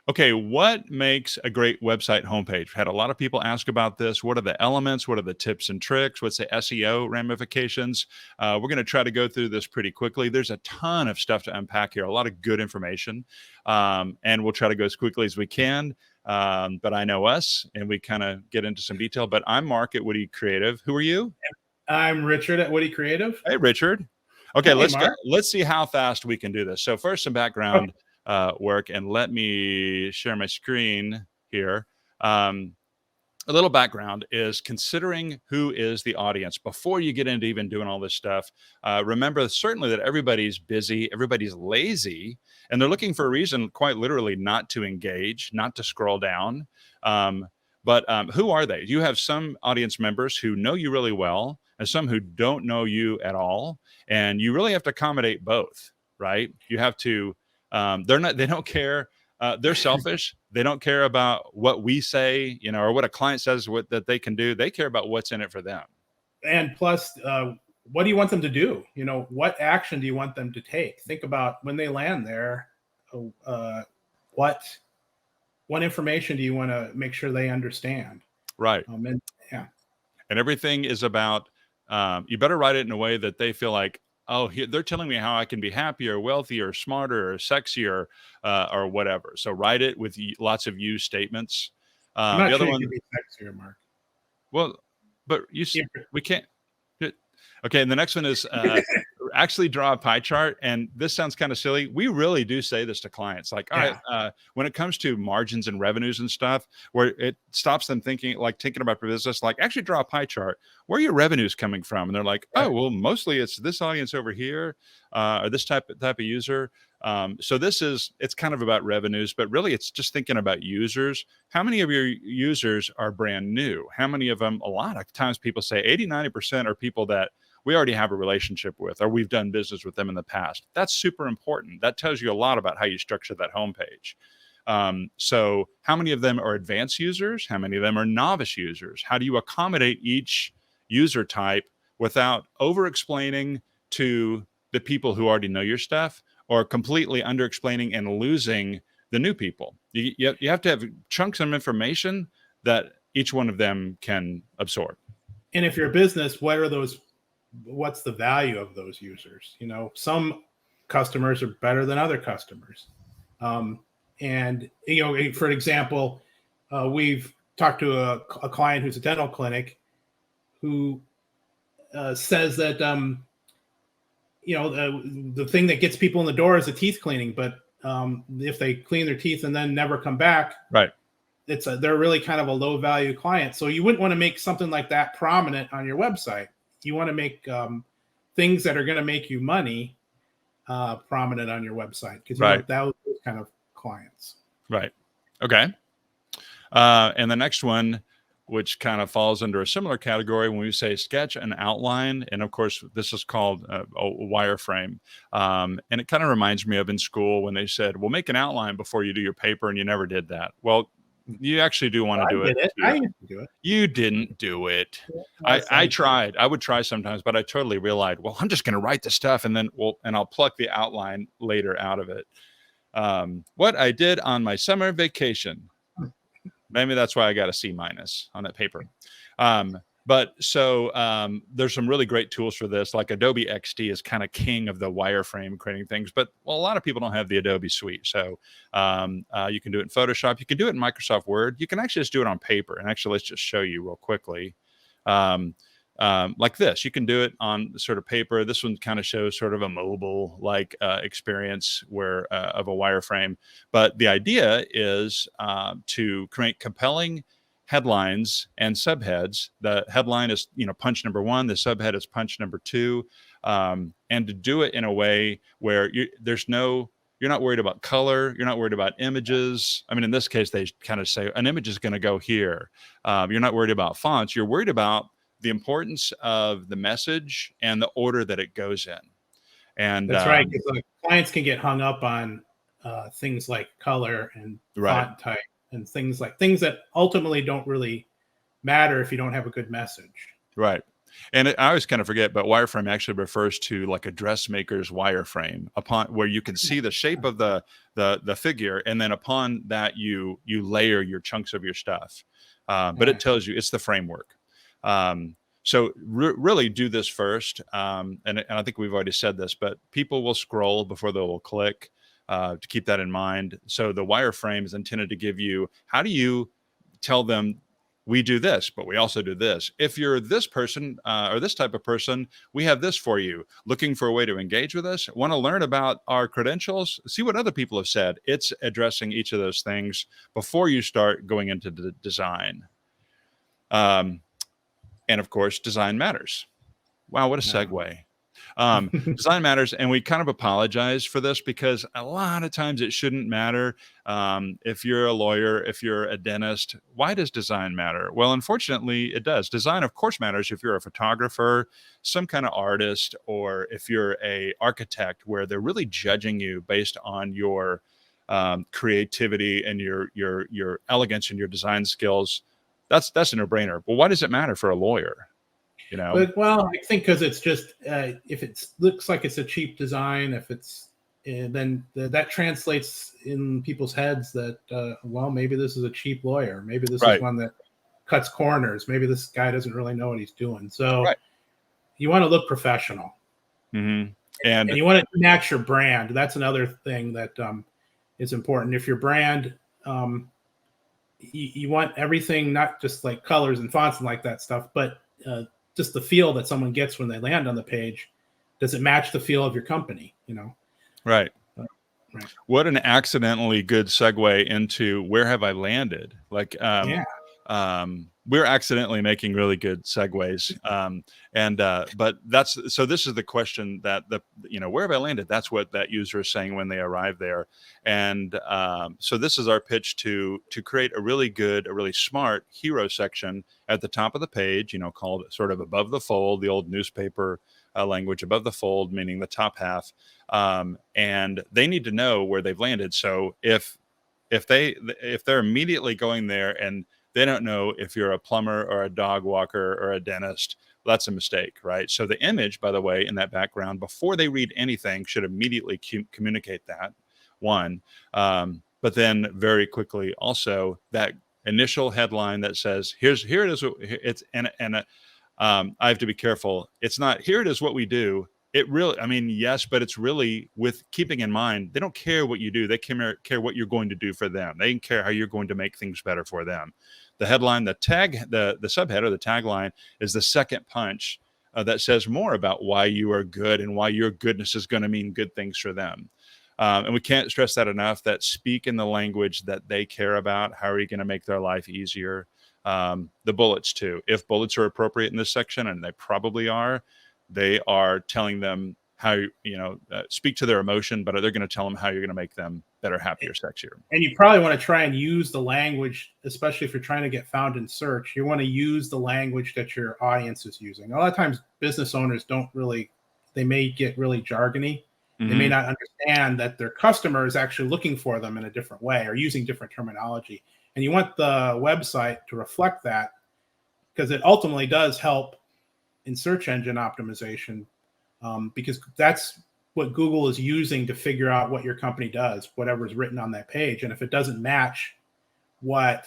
Okay, what makes a great website homepage? Had a lot of people ask about this. What are the elements? What are the tips and tricks? What's the SEO ramifications? We're going to try to go through this pretty quickly. There's a ton of stuff to unpack here, a lot of good information, and we'll try to go as quickly as we can. But I know us, and we kind of get into some detail. But I'm Mark at Woody Creative. Who are you? I'm Richard at Woody Creative. Hey, Richard. Okay, Hey, Mark. let's see how fast we can do this. So first, some background work, and let me share my screen here. A little background is considering who is the audience before you get into even doing all this stuff. Remember certainly that everybody's busy, everybody's lazy, and they're looking for a reason, quite literally, not to engage, not to scroll down. But who are they? You have some audience members who know you really well and some who don't know you at all. And you really have to accommodate both, right? You have to, they don't care. They're selfish. They don't care about what we say, or what a client says that they can do. They care about what's in it for them. And plus, what do you want them to do? What action do you want them to take? Think about when they land there, what information do you want to make sure they understand? Right. And everything is about, you better write it in a way that they feel like, oh, they're telling me how I can be happier, wealthier, smarter, or sexier, or whatever. So write it with lots of you statements. I'm not sure you can be sexier, Mark. Well, but we can't. Okay, and the next one is actually draw a pie chart. And this sounds kind of silly. We really do say this to clients. Like, all right, when it comes to margins and revenues and stuff, where it stops them thinking about business, like actually draw a pie chart. Where are your revenues coming from? And they're like, oh, well, mostly it's this audience over here, or this type of user. So it's kind of about revenues, but really it's just thinking about users. How many of your users are brand new? How many of them? A lot of times people say 80-90% are people that we already have a relationship with, or we've done business with them in the past. That's super important. That tells you a lot about how you structure that homepage. So how many of them are advanced users? How many of them are novice users? How do you accommodate each user type without over-explaining to the people who already know your stuff, or completely under-explaining and losing the new people? You have to have chunks of information that each one of them can absorb. And if you're a business, what's the value of those users? Some customers are better than other customers. And, for example, we've talked to a client who's a dental clinic who says that, the thing that gets people in the door is the teeth cleaning. But if they clean their teeth and then never come back, right, they're really kind of a low value client. So you wouldn't want to make something like that prominent on your website. You want to make things that are going to make you money prominent on your website, because you want those kind of clients. Right. Okay. And the next one, which kind of falls under a similar category, when we say sketch and outline, and of course this is called a wireframe, and it kind of reminds me of in school when they said, well, make an outline before you do your paper, and you never did that. Well, you actually do want to do it. I used to do it. You didn't do it. I tried. I would try sometimes, but I totally realized, well, I'm just going to write the stuff, and then I'll pluck the outline later out of it. What I did on my summer vacation. Maybe that's why I got a C- on that paper. But there's some really great tools for this. Like Adobe XD is kind of king of the wireframe creating things, but a lot of people don't have the Adobe suite. So you can do it in Photoshop. You can do it in Microsoft Word. You can actually just do it on paper. And actually, let's just show you real quickly. Like this, you can do it on sort of paper. This one kind of shows sort of a mobile experience of a wireframe. But the idea is to create compelling headlines and subheads. The headline is punch number 1. The subhead is punch number 2, and to do it in a way where you're not worried about color. You're not worried about images. I mean, in this case, they kind of say an image is going to go here. You're not worried about fonts. You're worried about the importance of the message and the order that it goes in. And that's right, because clients can get hung up on things like color and font type and things that ultimately don't really matter if you don't have a good message. Right. And I always kind of forget, but wireframe actually refers to like a dressmaker's wireframe, upon where you can see the shape of the figure, and then upon that you layer your chunks of your stuff. But it tells you it's the framework. So really do this first. And I think we've already said this, but people will scroll before they will click, to keep that in mind. So the wireframe is intended to give you, how do you tell them, we do this, but we also do this. If you're this person, or this type of person, we have this for you. Looking for a way to engage with us? Want to learn about our credentials? See what other people have said. It's addressing each of those things before you start going into the design. And of course, design matters. Wow, what a segue. Design matters, and we kind of apologize for this because a lot of times it shouldn't matter. If you're a lawyer, if you're a dentist, why does design matter? Well, unfortunately, it does. Design, of course, matters if you're a photographer, some kind of artist, or if you're a architect, where they're really judging you based on your creativity and your elegance and your design skills. That's a no-brainer. But why does it matter for a lawyer? You know? But, well, I think because it's just if it looks like it's a cheap design, if it's then that translates in people's heads that well, maybe this is a cheap lawyer, maybe this is one that cuts corners, maybe this guy doesn't really know what he's doing. So you want to look professional, and you want to match your brand. That's another thing that is important. If your brand, you want everything, not just like colors and fonts and like that stuff, but just the feel that someone gets when they land on the page. Does it match the feel of your company? You know? Right. What an accidentally good segue into where have I landed? Like, we're accidentally making really good segues. But so this is the question that where have I landed? That's what that user is saying when they arrive there. And so this is our pitch to create a really smart hero section at the top of the page, called sort of above the fold, the old newspaper language, above the fold, meaning the top half. And they need to know where they've landed. So if they're immediately going there and they don't know if you're a plumber or a dog walker or a dentist, that's a mistake, right? So the image, by the way, in that background, before they read anything, should immediately communicate that, one. But then very quickly also that initial headline that says, here it is. I have to be careful. It's not, here it is what we do. It really, yes, but it's really with keeping in mind, they don't care what you do. They care what you're going to do for them. They care how you're going to make things better for them. The headline, the tag, the subheader, the tagline is the second punch that says more about why you are good and why your goodness is going to mean good things for them. And we can't stress that enough, that speak in the language that they care about. How are you going to make their life easier? The bullets too. If bullets are appropriate in this section, and they probably are, they are telling them how, speak to their emotion, but they're going to tell them how you're going to make them better, happier, sexier. And you probably want to try and use the language, especially if you're trying to get found in search, you want to use the language that your audience is using. A lot of times business owners they may get really jargony. Mm-hmm. They may not understand that their customer is actually looking for them in a different way or using different terminology. And you want the website to reflect that, because it ultimately does help in search engine optimization, because that's what Google is using to figure out what your company does, whatever is written on that page. And if it doesn't match the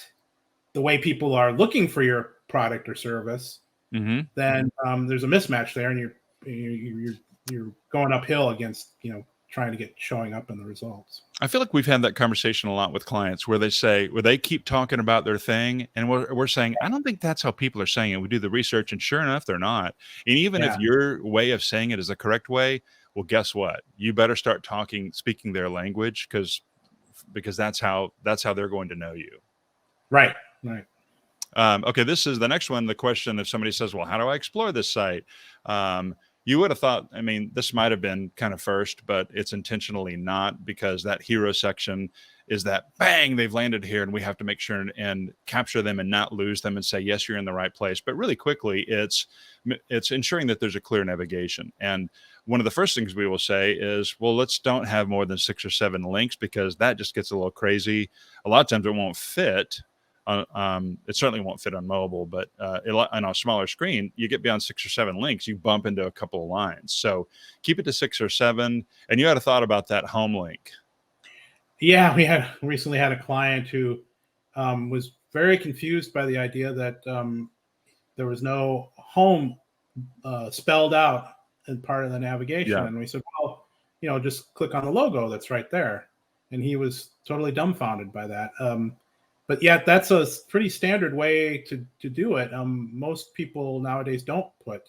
way people are looking for your product or service, then there's a mismatch there, and you're going uphill against trying to get showing up in the results. I feel like we've had that conversation a lot with clients where they keep talking about their thing, and we're saying, I don't think that's how people are saying it. We do the research, and sure enough, they're not. And even if your way of saying it is the correct way, well, guess what? You better start speaking their language, because that's how they're going to know you. Right. Okay, this is the next one. The question, if somebody says, well, how do I explore this site? You would have thought, this might have been kind of first, but it's intentionally not, because that hero section is that bang, they've landed here, and we have to make sure and capture them and not lose them and say, yes, you're in the right place. But really quickly, it's ensuring that there's a clear navigation. And one of the first things we will say is, well, let's don't have more than 6 or 7 links, because that just gets a little crazy. A lot of times it won't fit It certainly won't fit on mobile, but on a smaller screen, you get beyond 6 or 7 links, you bump into a couple of lines. So keep it to 6 or 7. And you had a thought about that home link. Yeah, we recently had a client who was very confused by the idea that there was no home spelled out in part of the navigation. Yeah. And we said, well, just click on the logo that's right there. And he was totally dumbfounded by that. But yet that's a pretty standard way to do it. Most people nowadays don't put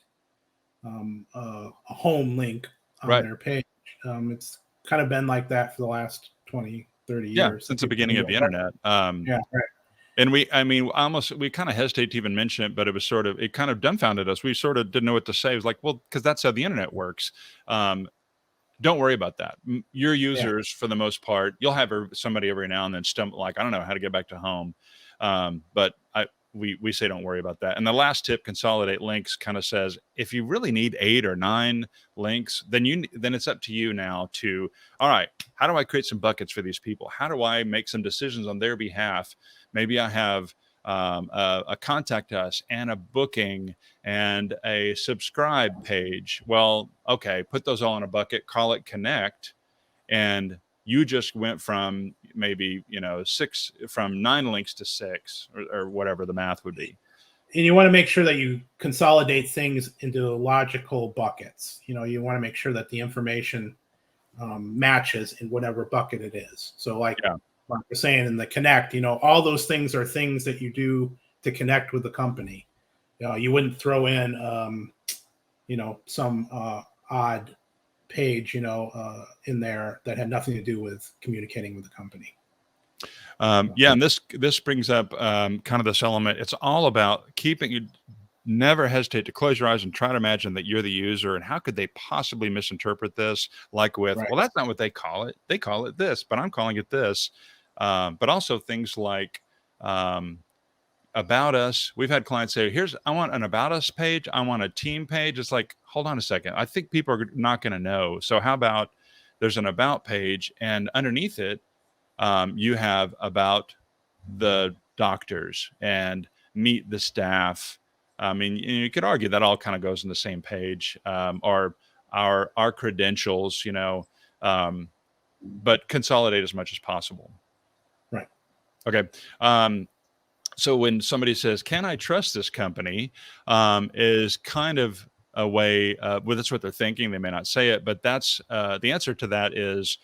a home link on their page. It's kind of been like that for the last 20, 30 years. Since the beginning of the internet. Yeah, right. And we kind of hesitate to even mention it, but it kind of dumbfounded us. We sort of didn't know what to say. It was like, well, because that's how the internet works. Don't worry about that. Your users, for the most part, you'll have somebody every now and then stumble, like, I don't know how to get back to home. But we say don't worry about that. And the last tip, consolidate links, kind of says, if you really need 8 or 9 links, then it's up to you now to, all right, how do I create some buckets for these people? How do I make some decisions on their behalf? Maybe I have a contact us and a booking and a subscribe page. Well, okay, put those all in a bucket, call it connect. And you just went from maybe, 9 links to 6 or whatever the math would be. And you want to make sure that you consolidate things into logical buckets. You want to make sure that the information matches in whatever bucket it is. So like Mark was saying in the connect, all those things are things that you do to connect with the company. You wouldn't throw in, some odd page, in there that had nothing to do with communicating with the company. And this brings up kind of this element. It's all about you never hesitate to close your eyes and try to imagine that you're the user and how could they possibly misinterpret this? Like well, that's not what they call it. They call it this, but I'm calling it this. But also things like about us. We've had clients say, I want an about us page. I want a team page. It's like, hold on a second. I think people are not going to know. So how about there's an about page and underneath it, you have about the doctors and meet the staff. I mean, you could argue that all kind of goes in the same page, or our credentials, but consolidate as much as possible. Right. Okay. So when somebody says, can I trust this company, is kind of a way, that's what they're thinking. They may not say it, but that's the answer to that is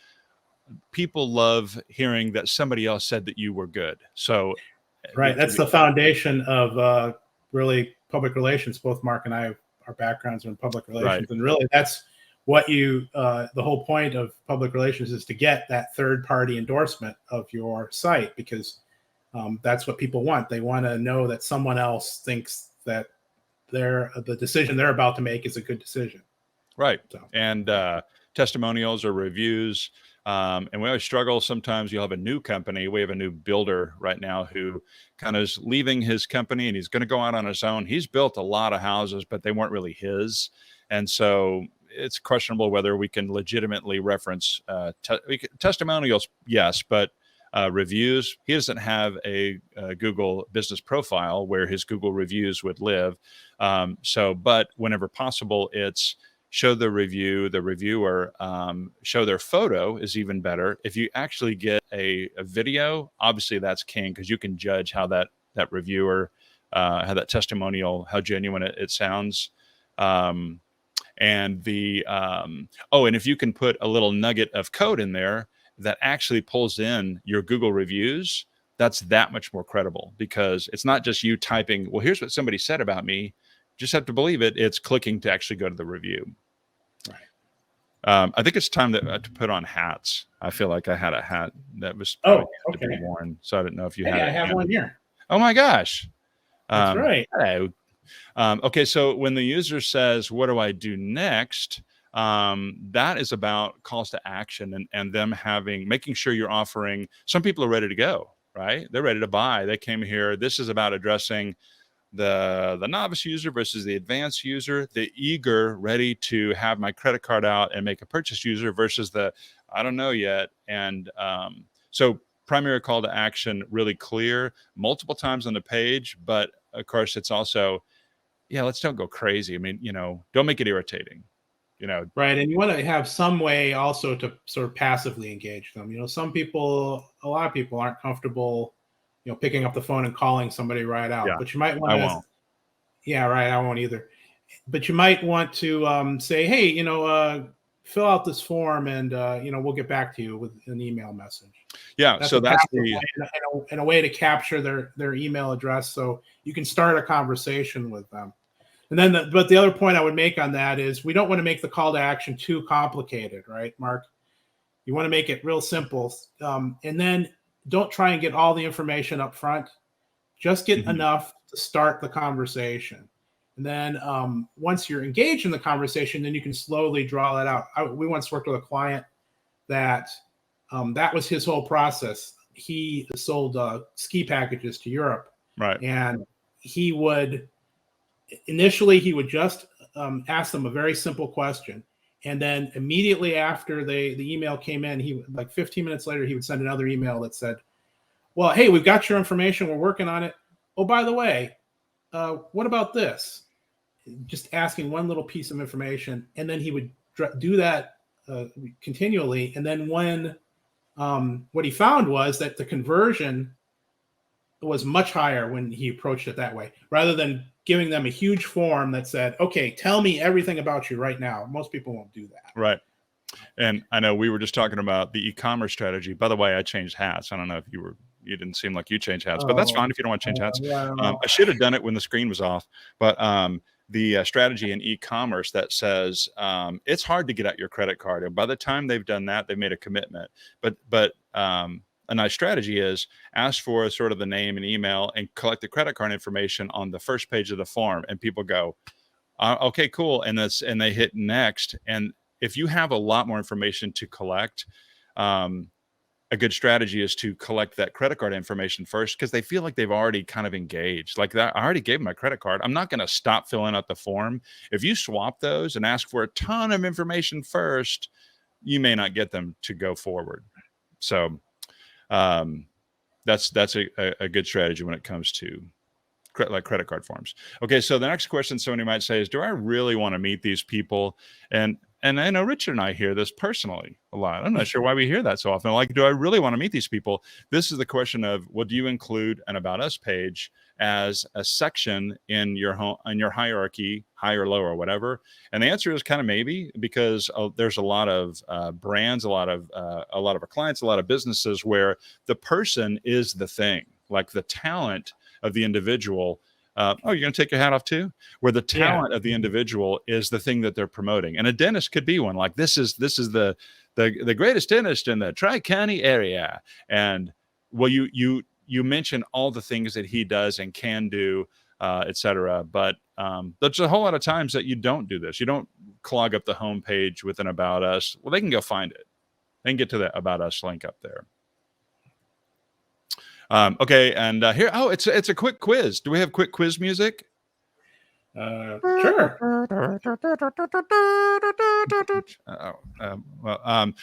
people love hearing that somebody else said that you were good. So right. That's the foundation of really public relations. Both Mark and I, our backgrounds are in public relations. And really that's what the whole point of public relations is to get that third party endorsement of your site, because that's what people want. They want to know that someone else thinks that the decision they're about to make is a good decision. Right. So. And testimonials or reviews. And we always struggle. Sometimes you'll have a new company. We have a new builder right now who kind of is leaving his company and he's going to go out on his own. He's built a lot of houses, but they weren't really his. And so it's questionable whether we can legitimately reference testimonials. Yes, but reviews, he doesn't have a Google business profile where his Google reviews would live. But whenever possible, it's show the review, the reviewer, show their photo is even better. If you actually get a video, obviously that's king, because you can judge how that reviewer, how that testimonial, how genuine it sounds. And if you can put a little nugget of code in there that actually pulls in your Google reviews, that's that much more credible, because it's not just you typing, well, here's what somebody said about me. You just have to believe it. It's clicking to actually go to the review. Right. I think it's time to put on hats. I feel like I had a hat that was to be worn, so I didn't know if you had it. I have one here. Oh my gosh. That's right. Hello. Okay, so when the user says, what do I do next? That is about calls to action and them making sure you're offering. Some people are ready to go, right? They're ready to buy. They came here. This is about addressing the novice user versus the advanced user, the eager, ready to have my credit card out and make a purchase user versus the I don't know yet. And so primary call to action really clear multiple times on the page. But of course, it's also, let's don't go crazy. I mean, don't make it irritating, Right. And you want to have some way also to sort of passively engage them. A lot of people aren't comfortable, picking up the phone and calling somebody right out. Yeah, but you might want I to. won't. Yeah, right. I won't either. But you might want to say, hey, fill out this form and, we'll get back to you with an email message. Yeah. That's so that's in a way to capture their email address so you can start a conversation with them. And then, but the other point I would make on that is we don't want to make the call to action too complicated, right, Mark? You want to make it real simple. And then don't try and get all the information up front. Just get enough to start the conversation. And then once you're engaged in the conversation, then you can slowly draw that out. We once worked with a client that was his whole process. He sold ski packages to Europe. Right. And he would just ask them a very simple question. And then immediately after the email came in, like 15 minutes later, he would send another email that said, well, hey, we've got your information. We're working on it. Oh, by the way, what about this? Just asking one little piece of information. And then he would do that continually. And then what he found was that the conversion was much higher when he approached it that way, rather than giving them a huge form that said, okay, tell me everything about you right now. Most people won't do that. Right. And I know we were just talking about the e-commerce strategy. By the way, I changed hats. I don't know if you didn't seem like you changed hats, but that's fine if you don't want to change hats. I should have done it when the screen was off, but the strategy in e-commerce that says it's hard to get out your credit card. And by the time they've done that, they've made a commitment. But a nice strategy is ask for sort of the name and email and collect the credit card information on the first page of the form. And people go, okay, cool. And they hit next. And if you have a lot more information to collect, a good strategy is to collect that credit card information first, because they feel like they've already kind of engaged like that. I already gave them my credit card. I'm not going to stop filling out the form. If you swap those and ask for a ton of information first, you may not get them to go forward. So that's a good strategy when it comes to credit card forms. Okay, so the next question somebody might say is, do I really want to meet these people? And I know Richard and I hear this personally a lot. I'm not sure why we hear that so often. Like, do I really want to meet these people? This is the question of, well, do you include an About Us page as a section in your hierarchy, high or low or whatever? And the answer is kind of maybe, because there's a lot of brands, a lot of our clients, a lot of businesses where the person is the thing, like the talent of the individual. You're going to take your hat off too? Where the talent of the individual is the thing that they're promoting. And a dentist could be one. Like, this is the greatest dentist in the Tri-County area. And well, you mention all the things that he does and can do, et cetera. But there's a whole lot of times that you don't do this. You don't clog up the homepage with an About Us. Well, they can go find it. They can get to the About Us link up there. Okay, and here, it's a quick quiz. Do we have quick quiz music? Sure.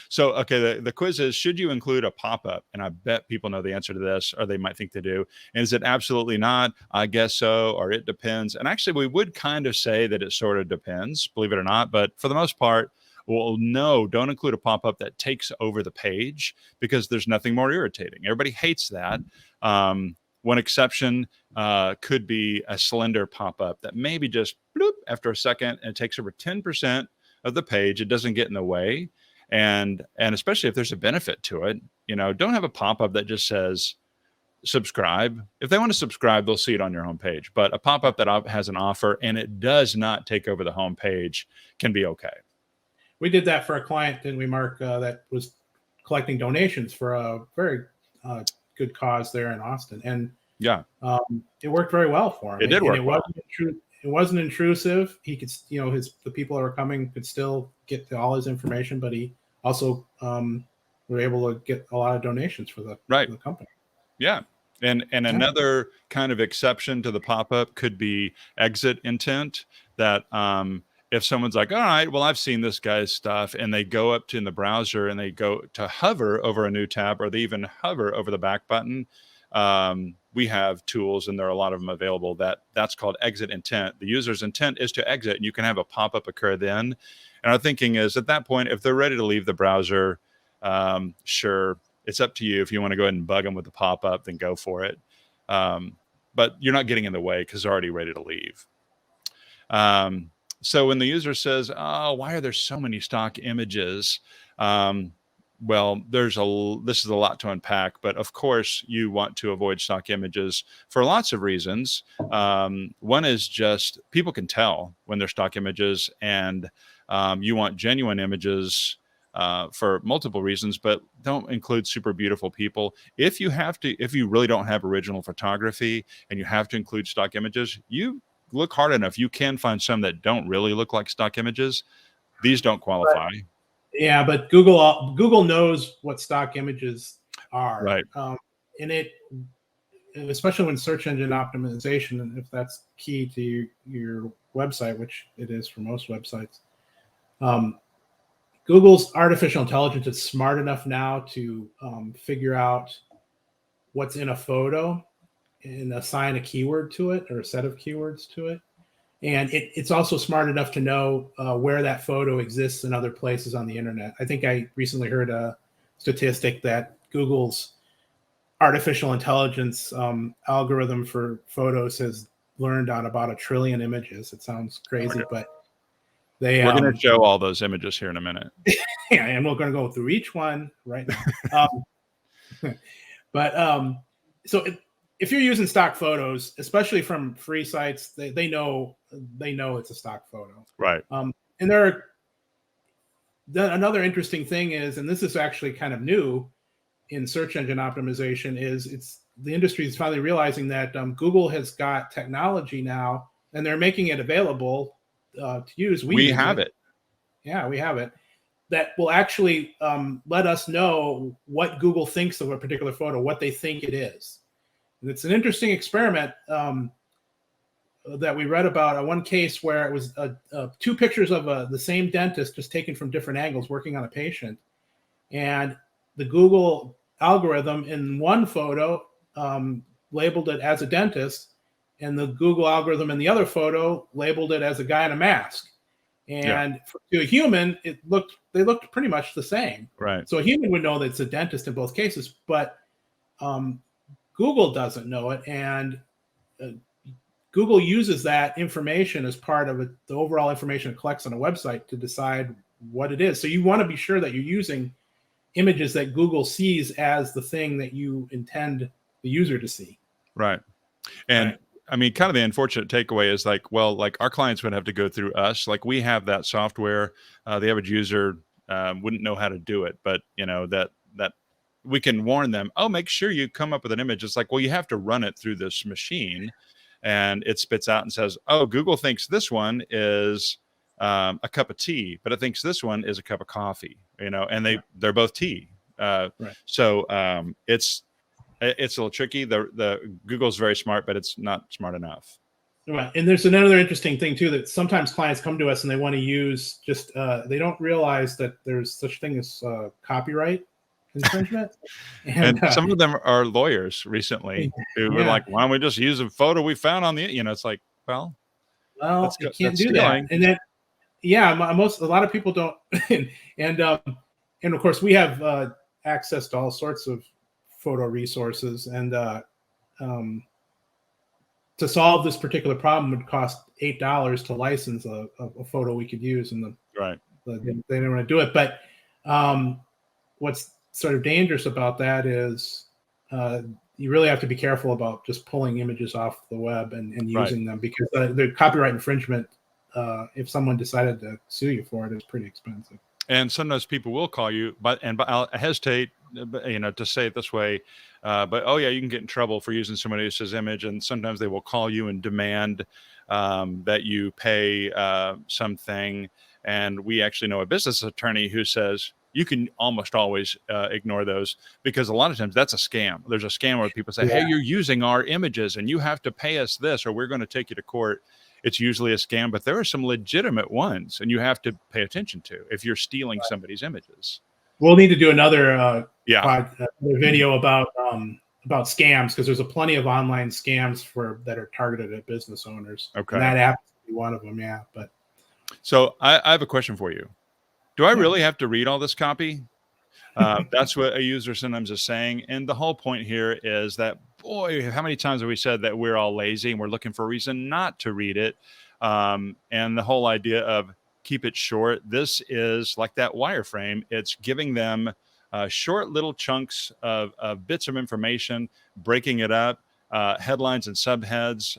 So okay, the quiz is, should you include a pop-up? And I bet people know the answer to this, or they might think they do. And is it absolutely not? I guess so, or it depends. And actually, we would kind of say that it sort of depends, believe it or not. But for the most part, well, no, don't include a pop-up that takes over the page, because there's nothing more irritating. Everybody hates that. One exception could be a slender pop-up that maybe just bloop after a second, and it takes over 10% of the page. It doesn't get in the way. And especially if there's a benefit to it, don't have a pop-up that just says subscribe. If they want to subscribe, they'll see it on your homepage. But a pop-up that has an offer and it does not take over the homepage can be okay. We did that for a client, didn't we, Mark, that was collecting donations for a very good cause there in Austin. And yeah, it worked very well for him. It did work well. It wasn't intrusive. He could, the people that were coming could still get to all his information, but he also were able to get a lot of donations for the company. Yeah. And another kind of exception to the pop-up could be exit intent, that if someone's like, all right, well, I've seen this guy's stuff, and they go up to in the browser and they go to hover over a new tab, or they even hover over the back button, we have tools, and there are a lot of them available, that's called exit intent. The user's intent is to exit, and you can have a pop-up occur then. And our thinking is, at that point, if they're ready to leave the browser, sure, it's up to you. If you want to go ahead and bug them with the pop-up, then go for it. But you're not getting in the way because they're already ready to leave. So when the user says, oh, why are there so many stock images? Well, this is a lot to unpack, but of course you want to avoid stock images for lots of reasons. One is just people can tell when they're stock images, and you want genuine images for multiple reasons, but don't include super beautiful people. If you really don't have original photography and you have to include stock images, you look hard enough, you can find some that don't really look like stock images. These don't qualify. Yeah, but Google knows what stock images are, right? And it, especially when search engine optimization, and if that's key to your website, which it is for most websites, Google's artificial intelligence is smart enough now to figure out what's in a photo and assign a keyword to it, or a set of keywords to it. And it's also smart enough to know where that photo exists in other places on the internet. I think I recently heard a statistic that Google's artificial intelligence algorithm for photos has learned on about 1 trillion images. It sounds crazy, but we're going to show all those images here in a minute. Yeah, and we're going to go through each one right now. So if you're using stock photos, especially from free sites, they know it's a stock photo, right? And another interesting thing is, and this is actually kind of new in search engine optimization, is the industry is finally realizing that Google has got technology now, and they're making it available to use. We have it. Yeah, we have it. That will actually let us know what Google thinks of a particular photo, what they think it is. And it's an interesting experiment that we read about. One case where it was 2 pictures of the same dentist, just taken from different angles, working on a patient. And the Google algorithm in one photo labeled it as a dentist, and the Google algorithm in the other photo labeled it as a guy in a mask. And to a human, they looked pretty much the same. Right. So a human would know that it's a dentist in both cases, but Google doesn't know it, and Google uses that information as part of the overall information it collects on a website to decide what it is. So you want to be sure that you're using images that Google sees as the thing that you intend the user to see. Right. And right. I mean, kind of the unfortunate takeaway is like our clients would have to go through us. Like, we have that software. The average user wouldn't know how to do it, but that we can warn them, oh, make sure you come up with an image. It's like, well, you have to run it through this machine, and it spits out and says, oh, Google thinks this one is a cup of tea, but it thinks this one is a cup of coffee, and they're both tea. Right. So it's a little tricky. The Google's very smart, but it's not smart enough. Right. And there's another interesting thing too, that sometimes clients come to us and they want to use they don't realize that there's such thing as copyright infringement. And some of them are lawyers recently who were like, why don't we just use a photo we found on the, it's like, well, you can't do that. And then, a lot of people don't. and of course we have access to all sorts of photo resources, and to solve this particular problem would cost $8 to license a photo we could use, and they don't want to do it. But what's sort of dangerous about that is you really have to be careful about just pulling images off the web and using them, because the copyright infringement, if someone decided to sue you for it, is pretty expensive. And sometimes people will call you, but I'll hesitate, to say it this way, but oh yeah, you can get in trouble for using somebody else's image. And sometimes they will call you and demand that you pay something. And we actually know a business attorney who says you can almost always ignore those, because a lot of times that's a scam. There's a scam where people say, hey, you're using our images and you have to pay us this, or we're going to take you to court. it's usually a scam, but there are some legitimate ones, and you have to pay attention to if you're stealing somebody's images. We'll need to do another Yeah. video about scams, because there's a plenty of online scams that are targeted at business owners. Okay. And that happens to be one of them. Yeah. But so I have a question for you. Do I really have to read all this copy? That's what a user sometimes is saying. And the whole point here is that, boy, how many times have we said that we're all lazy and we're looking for a reason not to read it? And the whole idea of keep it short. This is like that wireframe. It's giving them short little chunks of bits of information, breaking it up, headlines and subheads.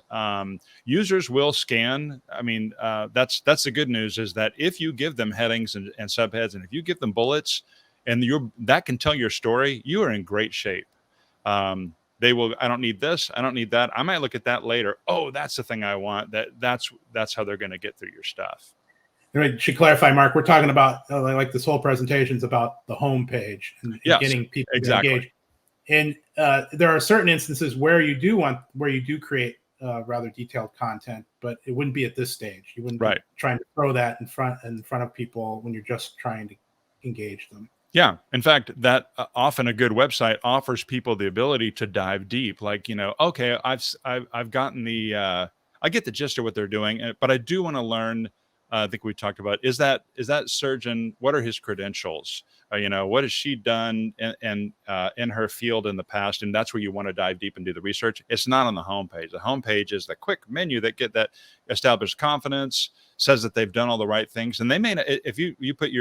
Users will scan. I mean, that's the good news, is that if you give them headings and subheads, and if you give them bullets, and that can tell your story, you are in great shape. They will, I don't need this, I don't need that, I might look at that later. Oh, that's the thing I want. That's how they're going to get through your stuff. I should clarify, Mark, we're talking about like this whole presentation is about the home page and getting people engaged. And there are certain instances where you do create rather detailed content, but it wouldn't be at this stage. You wouldn't be trying to throw that in front of people when you're just trying to engage them. Yeah. In fact, that often a good website offers people the ability to dive deep. Like, okay, I've gotten I get the gist of what they're doing, but I do want to learn. I think we talked about, is that surgeon, what are his credentials? What has she done in her field in the past? And that's where you want to dive deep and do the research. It's not on the homepage. The homepage is the quick menu that establishes confidence, says that they've done all the right things. And they may not, if you put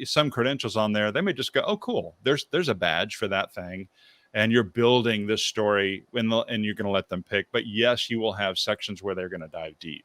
some credentials on there, they may just go, oh, cool, there's a badge for that thing. And you're building this story and you're going to let them pick. But yes, you will have sections where they're going to dive deep.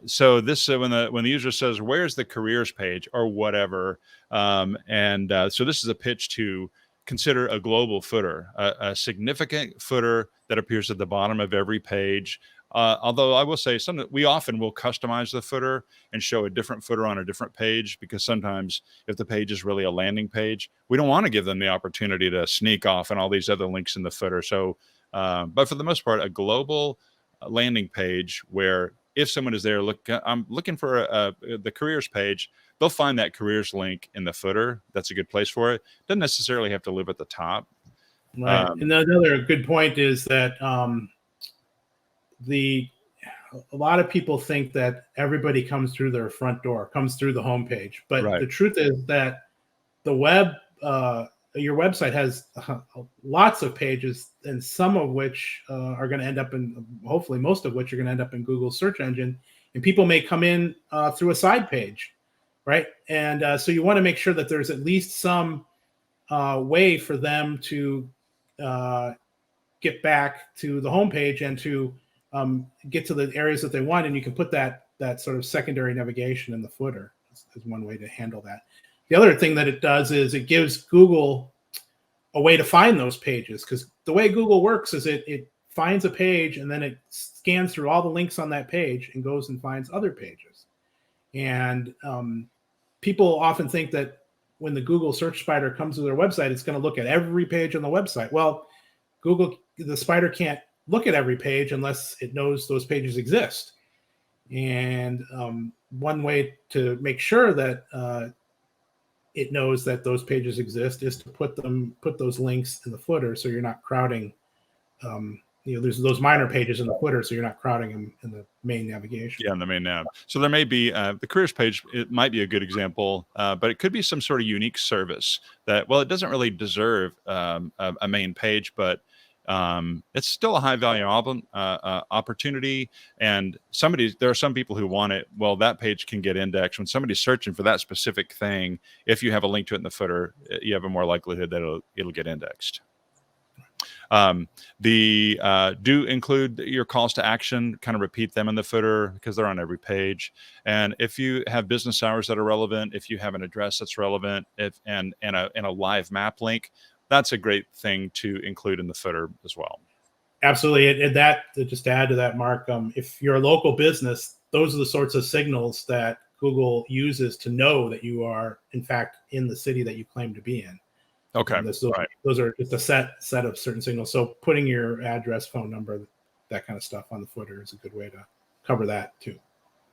So this when the user says, where's the careers page or whatever, so this is a pitch to consider a global footer, a significant footer that appears at the bottom of every page. Although I will say we often will customize the footer and show a different footer on a different page, because sometimes if the page is really a landing page, we don't want to give them the opportunity to sneak off and all these other links in the footer. So, but for the most part, a global landing page where if someone is there, I'm looking for the careers page, they'll find that careers link in the footer. That's a good place for it. Doesn't necessarily have to live at the top. Right. And another good point is that a lot of people think that everybody comes through their front door, comes through the homepage. But the truth is that the web, your website has lots of pages, and some of which are going to end up in, hopefully most of which are going to end up in Google's search engine. And people may come in through a side page, right? And so you want to make sure that there's at least some way for them to get back to the homepage and to get to the areas that they want. And you can put that sort of secondary navigation in the footer is one way to handle that. The other thing that it does is it gives Google a way to find those pages, because the way Google works is it finds a page and then it scans through all the links on that page and goes and finds other pages. And people often think that when the Google search spider comes to their website, it's going to look at every page on the website. Well, the spider can't look at every page unless it knows those pages exist. And one way to make sure that it knows that those pages exist is to put those links in the footer, so you're not crowding. There's those minor pages in the footer, so you're not crowding them in the main navigation. Yeah, in the main nav. So there may be the careers page. It might be a good example, but it could be some sort of unique service that, well, it doesn't really deserve a main page, but it's still a high value opportunity. And there are some people who want it. Well, that page can get indexed when somebody's searching for that specific thing. If you have a link to it in the footer, you have a more likelihood that it'll get indexed. Do include your calls to action, kind of repeat them in the footer, because they're on every page. And if you have business hours that are relevant, if you have an address that's relevant, and a live map link, that's a great thing to include in the footer as well. Absolutely. And just to add to that, Mark, if you're a local business, those are the sorts of signals that Google uses to know that you are, in fact, in the city that you claim to be in. Okay. Those are just a set of certain signals. So putting your address, phone number, that kind of stuff on the footer is a good way to cover that too.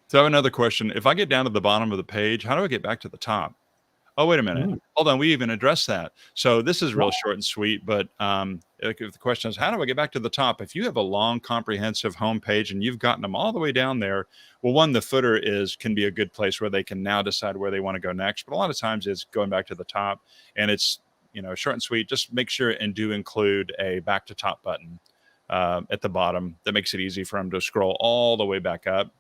So I have another question. If I get down to the bottom of the page, how do I get back to the top? Oh, wait a minute. Hold on. We even addressed that. So this is real short and sweet, but if the question is, how do I get back to the top? If you have a long, comprehensive homepage and you've gotten them all the way down there, well, one, the footer can be a good place where they can now decide where they want to go next. But a lot of times it's going back to the top, and it's, short and sweet. Just make sure and do include a back to top button at the bottom. That makes it easy for them to scroll all the way back up.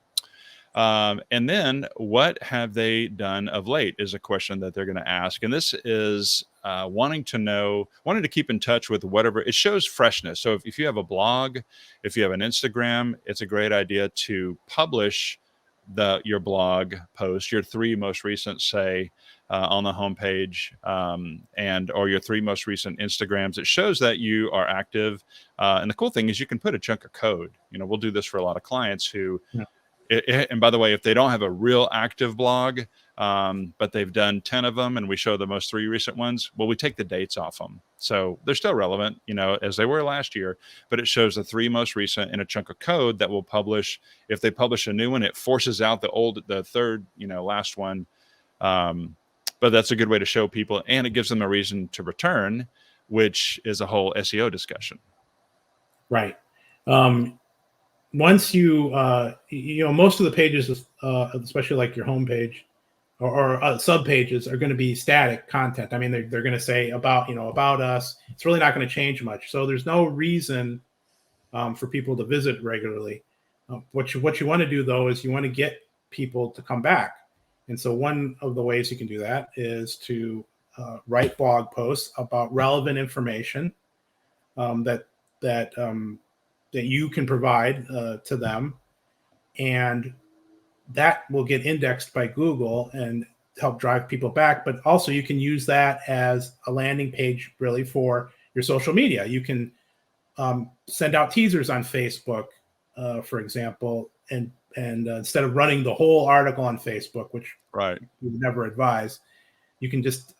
And then what have they done of late is a question that they're going to ask. And this is wanting to keep in touch with whatever. It shows freshness. So if you have a blog, if you have an Instagram, it's a great idea to publish your blog post, your 3 most recent, say, on the homepage, or your 3 most recent Instagrams. It shows that you are active. And the cool thing is you can put a chunk of code. We'll do this for a lot of clients who... Yeah. And by the way, if they don't have a real active blog, but they've done 10 of them and we show the most 3 recent ones, well, we take the dates off them. So they're still relevant, as they were last year, but it shows the 3 most recent in a chunk of code that will publish. If they publish a new one, it forces out the third, last one. But that's a good way to show people, and it gives them a reason to return, which is a whole SEO discussion. Right. Once you, most of the pages, especially like your homepage or sub pages, are going to be static content. I mean, they're going to say about us. It's really not going to change much. So there's no reason for people to visit regularly. What you want to do, though, is you want to get people to come back. And so one of the ways you can do that is to write blog posts about relevant information that you can provide to them, and that will get indexed by Google and help drive people back. But also you can use that as a landing page really for your social media. You can send out teasers on Facebook, for example, and instead of running the whole article on Facebook, which right, we would never advise, you can just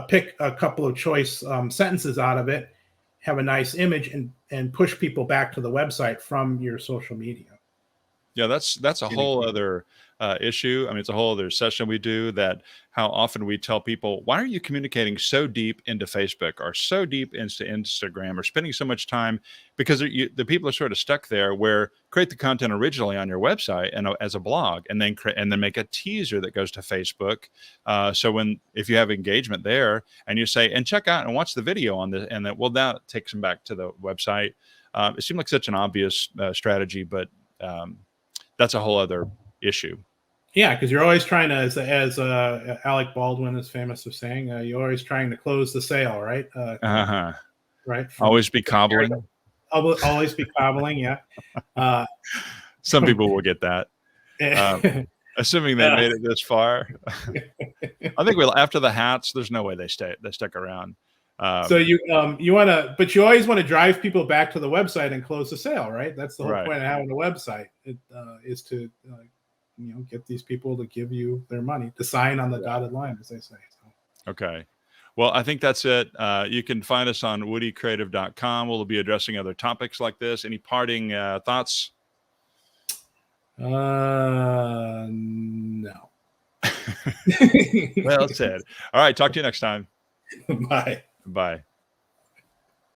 pick a couple of choice sentences out of it, have a nice image, and push people back to the website from your social media. Yeah, that's a whole other issue. I mean, it's a whole other session we do, that how often we tell people, why are you communicating so deep into Facebook or so deep into Instagram or spending so much time? Because the people are sort of stuck there, where create the content originally on your website and as a blog, and then make a teaser that goes to Facebook. So if you have engagement there and you say, and check out and watch the video on this, and that takes them back to the website. It seemed like such an obvious strategy, but that's a whole other issue. Yeah, because you're always trying to, as Alec Baldwin is famous for saying, you're always trying to close the sale, right? Right. Always be cobbling. Always be cobbling. Yeah. Some people will get that. Assuming they made it this far. I think after the hats, there's no way they stick around. So you want to, but you always want to drive people back to the website and close the sale, right? That's the whole point of having a website. It is to get these people to give you their money, to sign on the dotted line, as they say. So. Okay. Well, I think that's it. You can find us on woodycreative.com. We'll be addressing other topics like this. Any parting thoughts? No. Well said. All right. Talk to you next time. Bye. Bye.